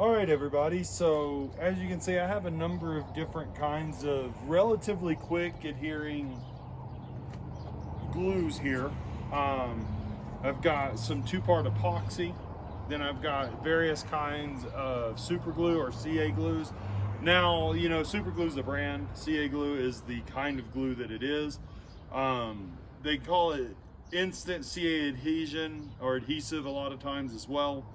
All right, everybody. So as you can see, I have a number of different kinds of relatively quick adhering glues here. I've got some two-part epoxy. Then I've got various kinds of super glue or CA glues. Now, you know, super glue is the brand. CA glue is the kind of glue that it is. They call it instant CA adhesion or adhesive a lot of times as well.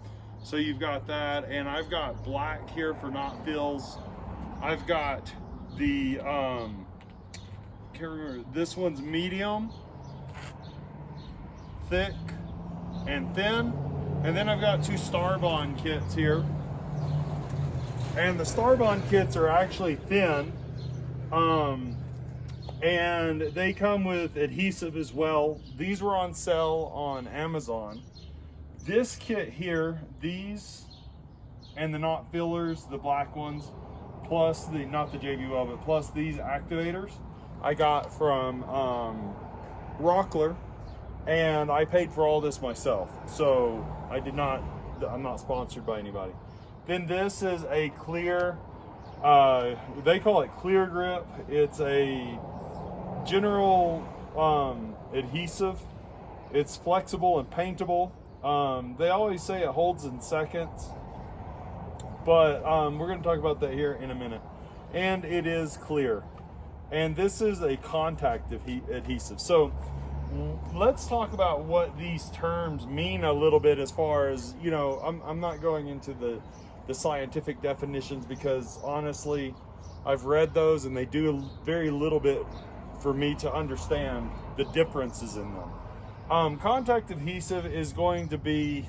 So you've got that, and I've got black here for knot fills. I've got the can't remember, this one's medium, thick, and thin. And then I've got two Starbond kits here, and the Starbond kits are actually thin, and they come with adhesive as well. These were on sale on Amazon. This kit here, these and the knot fillers, the black ones, plus the, not the JBL, but plus these activators, I got from Rockler, and I paid for all this myself. So I'm not sponsored by anybody. Then this is a clear, they call it clear grip. It's a general adhesive. It's flexible and paintable. They always say it holds in seconds, but we're going to talk about that here in a minute. And it is clear. And this is a contact adhesive. So let's talk about what these terms mean a little bit, as far as, you know, I'm not going into the scientific definitions, because honestly, I've read those and they do very little bit for me to understand the differences in them. Contact adhesive is going to be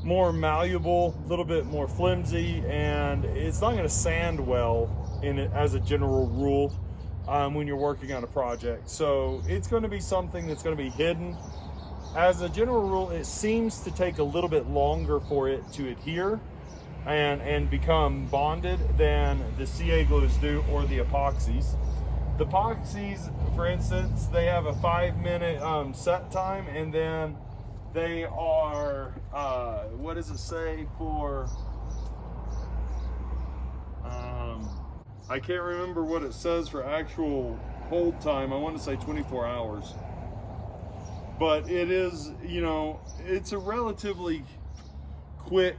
more malleable, a little bit more flimsy, and it's not going to sand well in it as a general rule when you're working on a project. So it's going to be something that's going to be hidden. As a general rule, it seems to take a little bit longer for it to adhere and become bonded than the CA glues do, or the epoxies. The epoxies, for instance, they have a 5-minute set time, and then they are, what does it say for, I can't remember what it says for actual hold time. I want to say 24 hours. But it is, you know, it's a relatively quick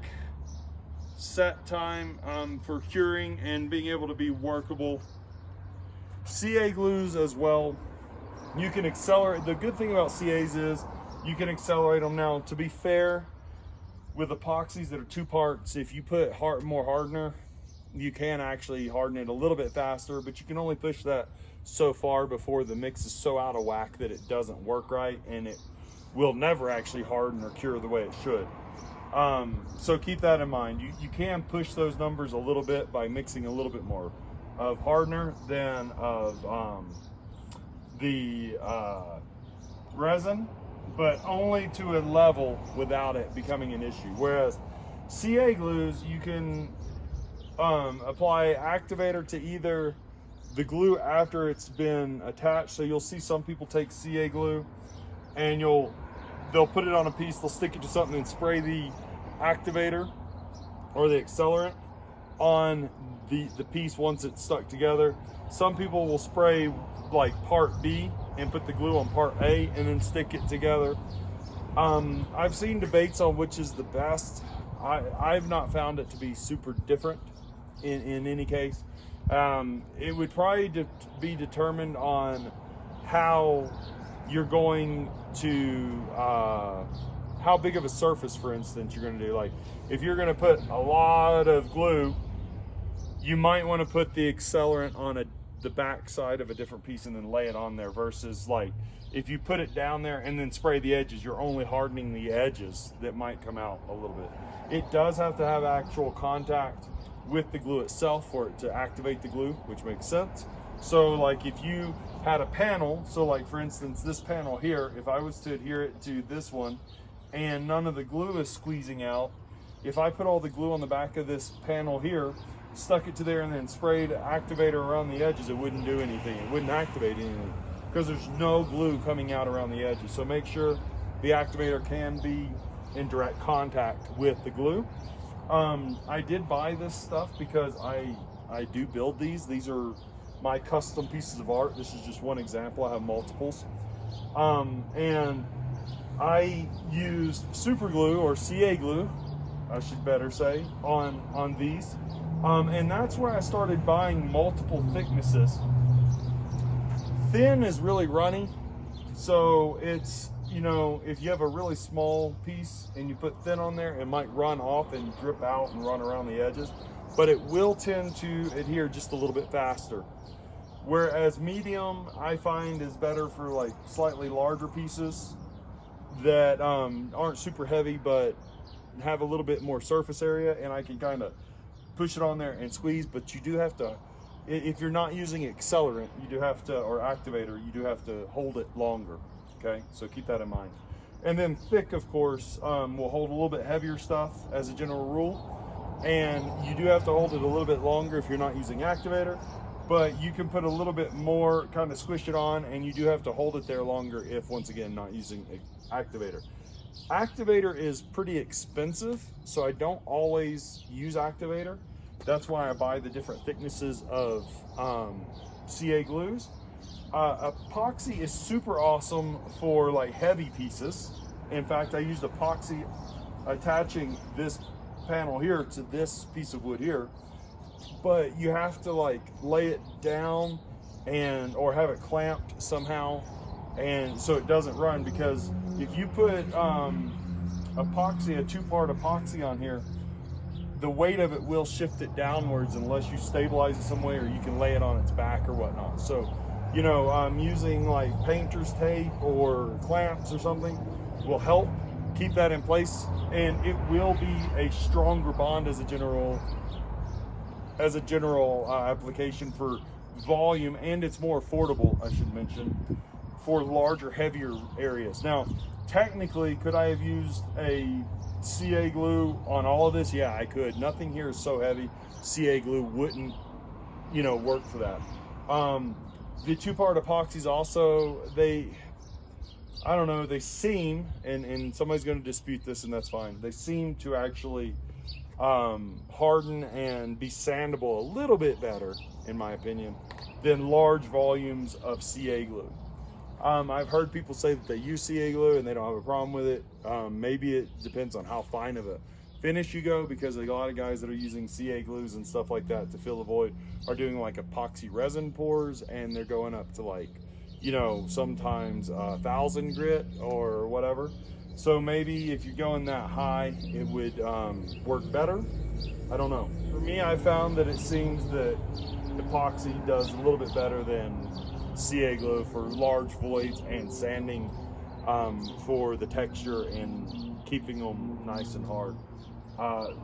set time for curing and being able to be workable. CA glues as well, you can accelerate. The good thing about CAs is you can accelerate them. Now, to be fair, with epoxies that are two parts, if you put more hardener, you can actually harden it a little bit faster, but you can only push that so far before the mix is so out of whack that it doesn't work right, and it will never actually harden or cure the way it should. So keep that in mind. You can push those numbers a little bit by mixing a little bit more of hardener than of the resin, but only to a level without it becoming an issue. Whereas CA glues, you can apply activator to either the glue after it's been attached. So you'll see some people take CA glue and they'll put it on a piece, they'll stick it to something and spray the activator or the accelerant on the piece once it's stuck together. Some people will spray like part B and put the glue on part A and then stick it together. I've seen debates on which is the best. I've not found it to be super different in any case. It would probably be determined on how you're going to how big of a surface, for instance, you're going to do. Like if you're going to put a lot of glue, you might want to put the accelerant on the back side of a different piece and then lay it on there, versus like if you put it down there and then spray the edges, you're only hardening the edges that might come out a little bit. It does have to have actual contact with the glue itself for it to activate the glue, which makes sense. So like if you had a panel, so like for instance this panel here, if I was to adhere it to this one and none of the glue is squeezing out, if I put all the glue on the back of this panel here, stuck it to there, and then sprayed activator around the edges, it wouldn't do anything. It wouldn't activate anything because there's no glue coming out around the edges. So make sure the activator can be in direct contact with the glue. I did buy this stuff because I do build these. These are my custom pieces of art. This is just one example. I have multiples. And I used super glue, or CA glue, I should better say, on these. And that's where I started buying multiple thicknesses. Thin is really runny, so it's, you know, if you have a really small piece and you put thin on there, it might run off and drip out and run around the edges, but it will tend to adhere just a little bit faster. Whereas medium, I find, is better for like slightly larger pieces that aren't super heavy but have a little bit more surface area, and I can kind of push it on there and squeeze. But you do have to, if you're not using accelerant, you do have to, or activator, you do have to hold it longer. Okay, so keep that in mind. And then thick, of course, will hold a little bit heavier stuff as a general rule, and you do have to hold it a little bit longer if you're not using activator. But you can put a little bit more, kind of squish it on, and you do have to hold it there longer if, once again, not using activator. Activator is pretty expensive, so I don't always use activator. That's why I buy the different thicknesses of CA glues. Epoxy is super awesome for like heavy pieces. In fact, I used epoxy attaching this panel here to this piece of wood here, but you have to like lay it down and or have it clamped somehow, and so it doesn't run, because if you put epoxy, a two-part epoxy on here, the weight of it will shift it downwards unless you stabilize it some way, or you can lay it on its back or whatnot. So, you know, using like painter's tape or clamps or something will help keep that in place, and it will be a stronger bond as a general application for volume, and it's more affordable, I should mention, for larger, heavier areas. Now, technically, could I have used a CA glue on all of this? Yeah, I could. Nothing here is so heavy, CA glue wouldn't, you know, work for that. The two-part epoxies also, I don't know, they seem, and somebody's going to dispute this, and that's fine, they seem to actually harden and be sandable a little bit better, in my opinion, than large volumes of CA glue. I've heard people say that they use CA glue and they don't have a problem with it. Maybe it depends on how fine of a finish you go, because a lot of guys that are using CA glues and stuff like that to fill the void are doing like epoxy resin pours, and they're going up to like, you know, sometimes 1,000 grit or whatever. So maybe if you're going that high, it would work better. I don't know. For me, I found that it seems that epoxy does a little bit better than CA glue for large voids and sanding, for the texture and keeping them nice and hard.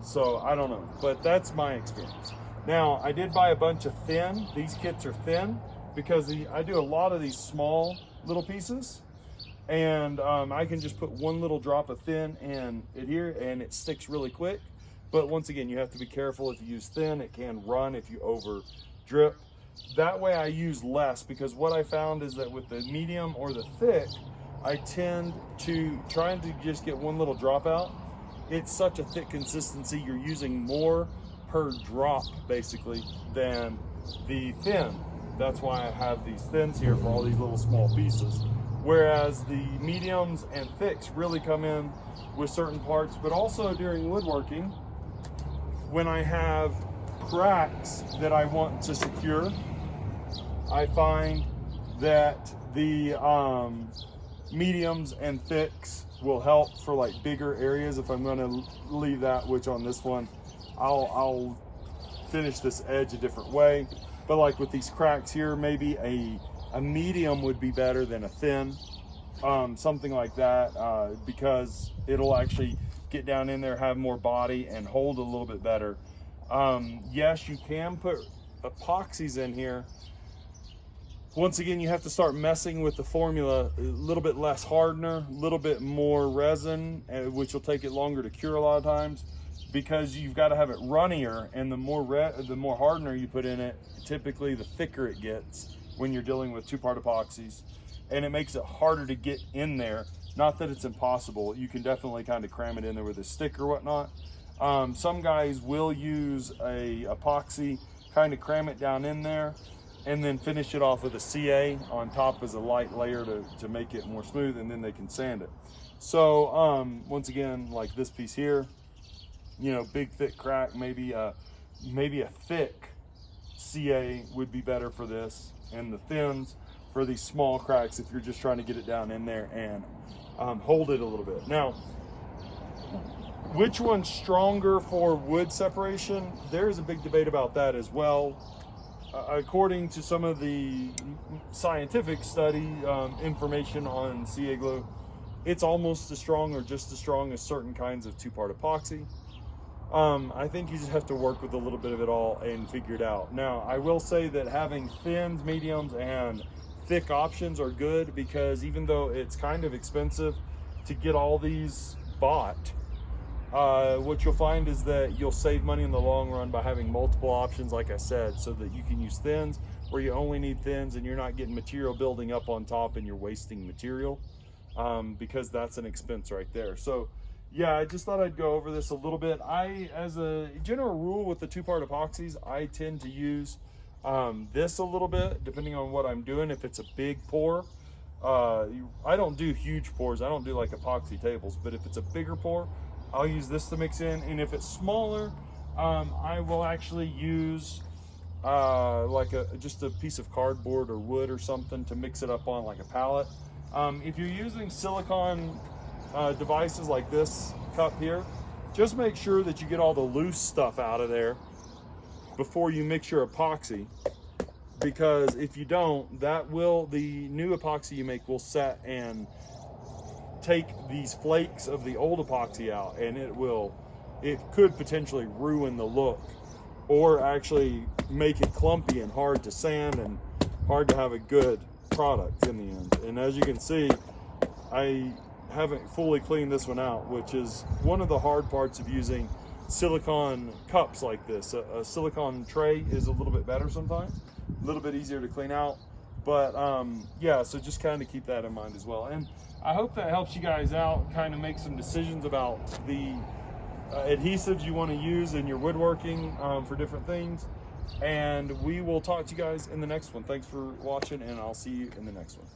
So I don't know, but that's my experience. Now, I did buy a bunch of thin. These kits are thin because I do a lot of these small little pieces, and I can just put one little drop of thin and adhere, and it sticks really quick. But once again, you have to be careful. If you use thin, it can run if you over drip. That way I use less, because what I found is that with the medium or the thick, I tend to trying to just get one little drop out. It's such a thick consistency, you're using more per drop basically than the thin. That's why I have these thins here for all these little small pieces. Whereas the mediums and thicks really come in with certain parts, but also during woodworking, when I have cracks that I want to secure, I find that the mediums and thicks will help for like bigger areas. If I'm going to leave that, which on this one I'll finish this edge a different way, but like with these cracks here, maybe a medium would be better than a thin, something like that, because it'll actually get down in there, have more body, and hold a little bit better. Yes, you can put epoxies in here. Once again, you have to start messing with the formula. A little bit less hardener, a little bit more resin, which will take it longer to cure a lot of times, because you've got to have it runnier, and the more hardener you put in it, typically the thicker it gets when you're dealing with two-part epoxies, and it makes it harder to get in there. Not that it's impossible. You can definitely kind of cram it in there with a stick or whatnot, Some guys will use a epoxy, kind of cram it down in there, and then finish it off with a CA on top as a light layer to make it more smooth, and then they can sand it. So once again, like this piece here, you know, big thick crack, maybe a thick CA would be better for this, and the thins for these small cracks if you're just trying to get it down in there and hold it a little bit. Now, which one's stronger for wood separation? There's a big debate about that as well. According to some of the scientific study information on CA glue, it's almost as strong or just as strong as certain kinds of two-part epoxy. I think you just have to work with a little bit of it all and figure it out. Now, I will say that having thins, mediums, and thick options are good, because even though it's kind of expensive to get all these bought, what you'll find is that you'll save money in the long run by having multiple options, like I said, so that you can use thins where you only need thins, and you're not getting material building up on top and you're wasting material, because that's an expense right there. So yeah, I just thought I'd go over this a little bit. As a general rule with the two-part epoxies, I tend to use this a little bit depending on what I'm doing. If it's a big pour, I don't do huge pours, I don't do like epoxy tables, but if it's a bigger pour, I'll use this to mix in. And if it's smaller, I will actually use like just a piece of cardboard or wood or something to mix it up on, like a pallet. If you're using silicone devices like this cup here, just make sure that you get all the loose stuff out of there before you mix your epoxy, because if you don't, the new epoxy you make will set and take these flakes of the old epoxy out, and it could potentially ruin the look, or actually make it clumpy and hard to sand and hard to have a good product in the end. And as you can see, I haven't fully cleaned this one out, which is one of the hard parts of using silicone cups like this. A silicone tray is a little bit better sometimes, a little bit easier to clean out, but yeah, so just kind of keep that in mind as well. And I hope that helps you guys out, kind of make some decisions about the adhesives you want to use in your woodworking for different things. And we will talk to you guys in the next one. Thanks for watching, and I'll see you in the next one.